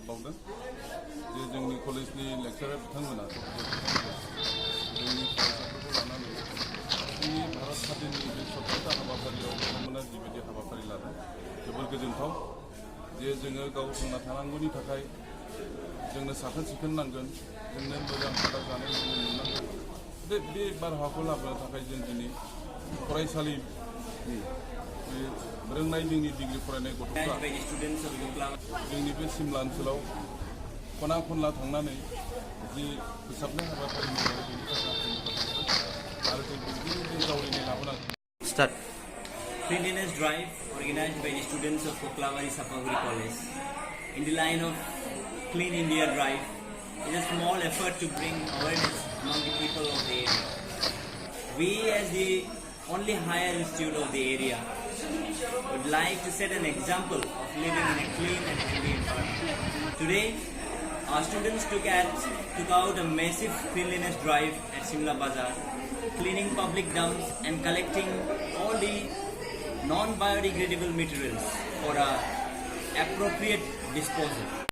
बावदों जे जोंनि कलेजनि लेक्चारार बिथांमोना जोंनि फरायसाफोरखौ लानानै जोंनि भारत हादरनि बे स्वच्छता हाबाफारियाव बिथांमोना जिबायदि हाबाफारि लादों जोबोर गोजोनथाव जे जोङो गाव थांना थानांगौनि थाखाय जोंनो साखोन सिखोन नांगोन जोंनो मोजां आदार जानाय लोंनाय मोननांगोन बे बारहावाखौ लाबोनो थाखाय जों दिनै फरायसालि रोंनाय जोंनि डिग्री फरायनाय गथ'फ्रा जोंनि बे सिमला ओनसोलाव खना खनला थांनानै जि फोसाबनाय हाबाफारि मावो बेनि थाखाय आरो जों बिदिनो जों जावरिनाय लाबोनांगोन। Cleanliness drive organized by the students of Koklavari Sapaguri College in the line of Clean India Drive is a small effort to bring awareness among the people of the area. We as the only higher institute of the area would like to set an example of living in a clean and healthy environment. Today, our students took out a massive cleanliness drive at Simla Bazaar, cleaning public dumps and collecting all the non-biodegradable materials for appropriate disposal.